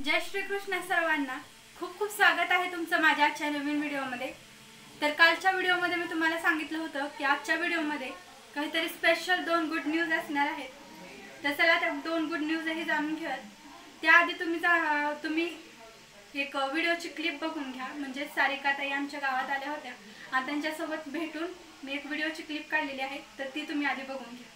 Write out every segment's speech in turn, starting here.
जय श्री कृष्ण सर्वांना। खूप खूप स्वागत आहे तुमचं माझ्या आजच्या नवीन व्हिडिओमध्ये। तर कालच्या व्हिडिओमध्ये मी तुम्हाला सांगितलं होतं की आजच्या व्हिडिओमध्ये काहीतरी स्पेशल 2 गुड न्यूज असणार आहेत। तर चला त्या 2 गुड न्यूज ही जाणून घेऊयात। त्याआधी तुम्ही एक व्हिडिओची क्लिप बघून घ्या। म्हणजे सारिका ताई आमच्या गावात आल्या होत्या आणि त्यांच्यासोबत भेटून मी एक व्हिडिओची क्लिप काढलेली आहे, तर ती तुम्ही आधी बघून घ्या।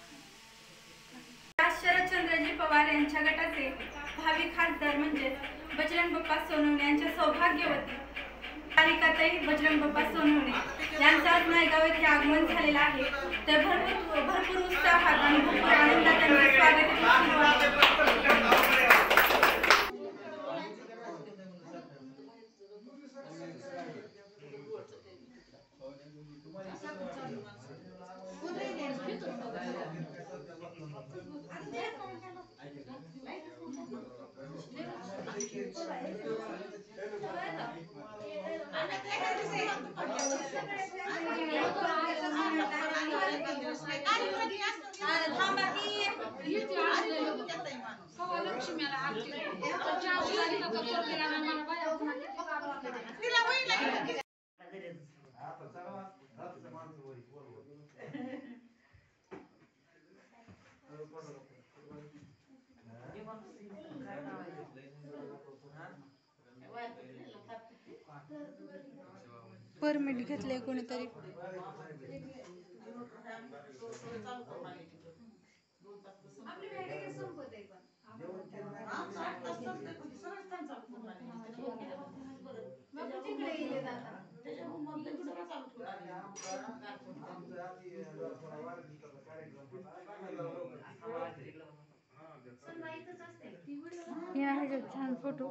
शरदचंद्रजी पवार यांच्या गटाचे भावी खासदार म्हणजे बजरंग बाप्पा सोनवणे यांच्या सौभाग्यवती सारिकाताई बजरंग बाप्पा सोनवणे यांचं आज नायगाव येथे आगमन झालेलं आहे। तर भरपूर उत्साहात आणि भरपूर आनंदात त्यांचे स्वागत परमिट घेतले कोणीतरी। छान फोटो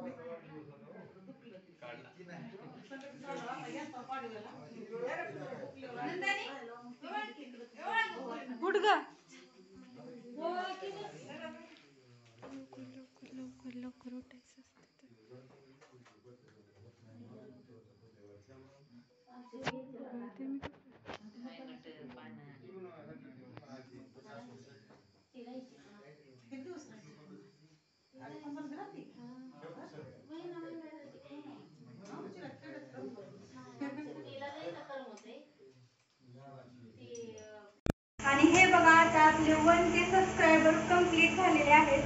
गुडगा लवकर उठायचं आणि हे बघा आता आपले 1K सबस्क्रायबर कंप्लीट झालेले आहेत।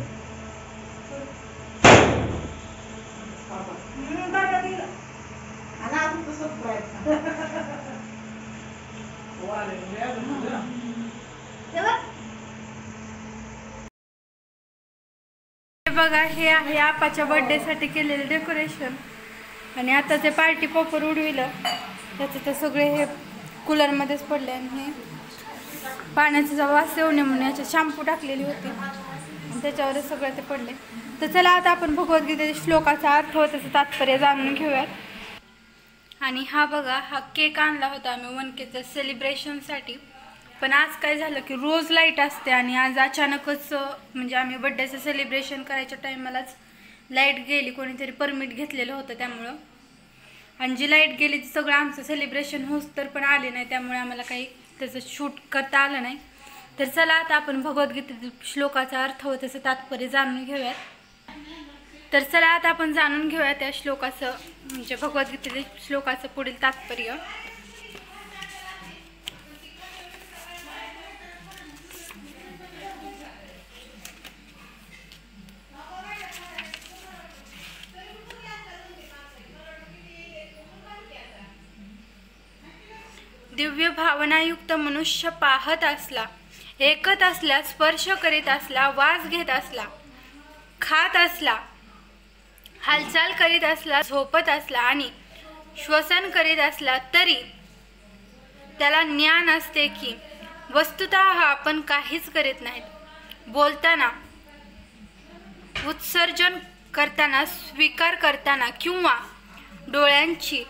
बघा हे आहे आपाच्या बर्थडे साठी केलेले डेकोरेशन। आणि आता ते पार्टी पॉपर उडविलं त्याचं ते सगळे हे कूलर मध्येच पडले आणि हे पाण्याचा वास येऊ नये म्हणून याच्यात शॅम्पू टाकलेली होती आणि त्याच्यावरच सगळं ते पडले। तर चला आता आपण भगवद्गीतेच्या श्लोकाचा अर्थ व त्याचं तात्पर्य जाणून घेऊयात। आणि हा बघा हा केक आणला होता आम्ही 1Kच्या सेलिब्रेशनसाठी, पण आज काय झालं की रोज लाईट असते आणि आज अचानकच म्हणजे आम्ही बर्थडेचं सेलिब्रेशन करायच्या टायमालाच लाईट गेली। कोणीतरी परमिट घेतलेलं होतं त्यामुळं, आणि जी लाईट गेली ती सगळं आमचं सेलिब्रेशन होस तर पण आले नाही, त्यामुळे आम्हाला काही त्याचं शूट करता आलं नाही। तर चला आता आपण भगवद्गीतेतील श्लोकाचा अर्थ व त्याचं तात्पर्य जाणून घेऊयात। तर चला आता आपण जाणून घेऊया त्या श्लोकाचं म्हणजे भगवद्गीतेतील श्लोकाचं पुढील तात्पर्य। दिव्य भावनायुक्त मनुष्य पाहत असला, ऐकत असला, स्पर्श करीत असला, वास घेत असला, खात असला, हालचाल करीत असला, झोपत असला आणि श्वसन करीत असला तरी त्याला ज्ञान असते की वस्तुतः आपण काहीच करीत नाहीत। बोलताना, उत्सर्जन करताना, स्वीकार करताना किंवा डोळ्यांची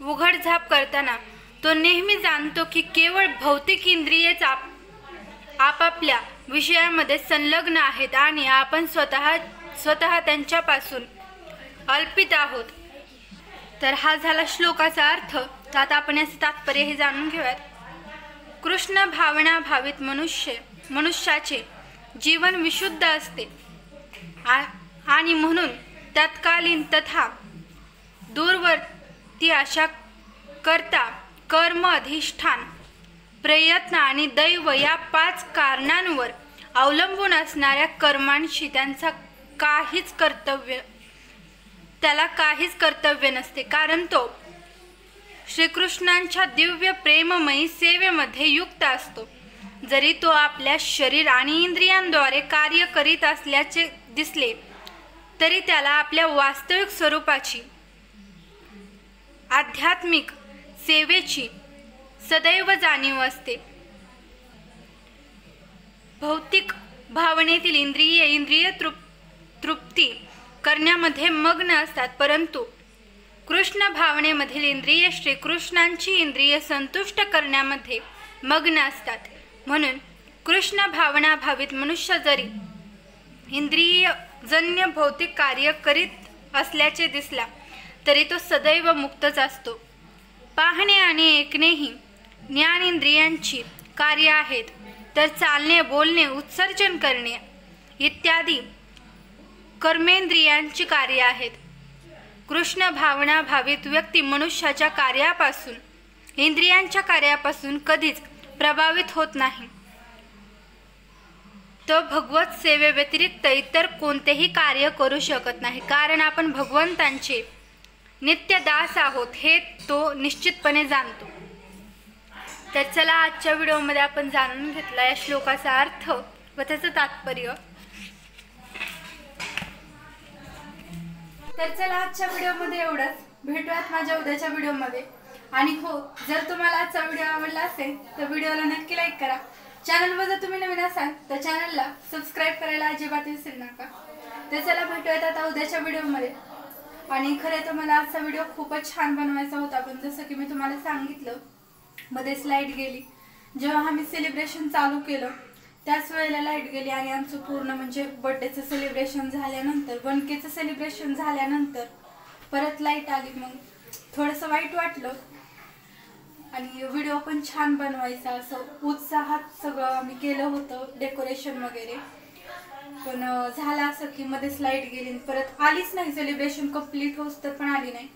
उघडझाप करताना तो नेहमी जाणतो की केवळ भौतिक इंद्रियेच आपापल्या विषयामध्ये संलग्न आहेत आणि आपण स्वतः त्यांच्यापासून अल्पित आहोत। तर हा झाला श्लोकाचा अर्थ। तर आता आपण याचे तात्पर्य हे जाणून घेऊयात। कृष्ण भावना भावित मनुष्याचे जीवन विशुद्ध असते आणि म्हणून तत्कालीन तथा दूरवर्ती अशा करता कर्म, अधिष्ठान, प्रयत्न आणि दैव या 5 कारणांवर अवलंबून असणाऱ्या कर्मांशी त्याला काहीच कर्तव्य नसते, कारण तो श्रीकृष्णांच्या दिव्य प्रेममयी सेवेमध्ये युक्त असतो. जरी तो आपल्या शरीर आणि इंद्रियांद्वारे कार्य करीत असल्याचे दिसले तरी त्याला आपल्या वास्तविक स्वरूपाची, आध्यात्मिक सेवेची सदैव जाणीव असते. भौतिक भावनेतील इंद्रिय तृप्ती करण्यामध्ये मग्न असतात, परंतु कृष्ण भावनेमधील इंद्रिय श्रीकृष्णांची इंद्रिय संतुष्ट करण्यामध्ये मग्न असतात. म्हणून कृष्ण भावनाभावित मनुष्य जरी इंद्रियजन्य भौतिक कार्य करीत असल्याचे दिसला तरी तो सदैव मुक्तच असतो. पाहणे आणि ऐकणे ही ज्ञानेंद्रियांची कार्य आहेत, तर चालणे, बोलणे, उत्सर्जन करणे इत्यादी कर्मेंद्रियांची कार्य आहेत. कृष्ण भावना भावित व्यक्ती मनुष्याच्या कार्यापासून, इंद्रियांच्या कार्यापासून कधीच प्रभावित होत नाही. तो भगवत सेवेव्यतिरिक्त इतर कोणतेही कार्य करू शकत नाही, कारण आपण भगवंतांचे नित्य दास आहोत हे तो निश्चितपणे जाणतो. तर चला, आजच्या व्हिडिओमध्ये आपण जाणून घेतला या श्लोकाचा अर्थ व त्याचं तात्पर्य. तर चला, आजच्या व्हिडिओमध्ये एवढंच. भेटूयात माझ्या उद्याच्या व्हिडिओमध्ये. आणि हो, जर तुम्हाला आजचा व्हिडिओ आवडला असेल तर व्हिडिओला नक्की लाईक करा. चॅनलवर जर तुम्ही नवीन असाल तर चॅनलला सबस्क्राईब करायला अजिबात विसरू नका. तर चला, भेटूयात आता उद्याच्या व्हिडिओमध्ये. आणि खरं तर मला आजचा व्हिडिओ खूपच छान बनवायचा होता, पण जसं की मी तुम्हाला सांगितलं मध्येच लाईट गेली. जेव्हा आम्ही सेलिब्रेशन चालू केलं त्याच वेळेला लाईट गेली आणि आमचं पूर्ण म्हणजे बर्थडेचं सेलिब्रेशन झाल्यानंतर, 1Kचं सेलिब्रेशन झाल्यानंतर परत लाईट आली. मग थोडंसं वाईट वाटलं आणि व्हिडिओ पण छान बनवायचा असं उत्साहात सगळं आम्ही केलं होतं, डेकोरेशन वगैरे. पण झालं असं की मध्येच लाईट गेली, परत आलीच नाही. सेलिब्रेशन कंप्लीट होस तर पण आली नाही.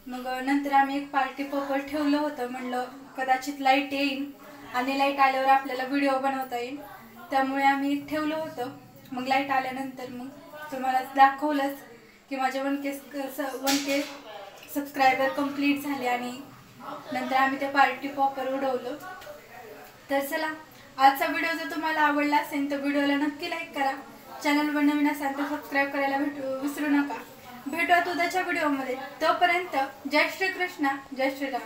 मग नंतर आम्ही एक पार्टी पॉपर ठेवलं होतं. म्हणलं कदाचित लाईट येईल आणि लाईट आल्यावर आपल्याला व्हिडिओ बनवता येईल, त्यामुळे आम्ही ठेवलं होतं. मग लाईट आल्यानंतर मग तुम्हाला दाखवलंच की माझे 1K सबस्क्रायबर कंप्लीट झाले आणि नंतर आम्ही ते पार्टी पॉपर उडवलं. तर चला, आजचा व्हिडिओ जर तुम्हाला आवडला असेल तर व्हिडिओला नक्की लाईक करा. चॅनलवर नवीन असाल तर सबस्क्राईब करायला विसरू नका. भेटूयात उद्याच्या व्हिडिओमध्ये. तोपर्यंत जय श्री कृष्ण, जय श्रीराम.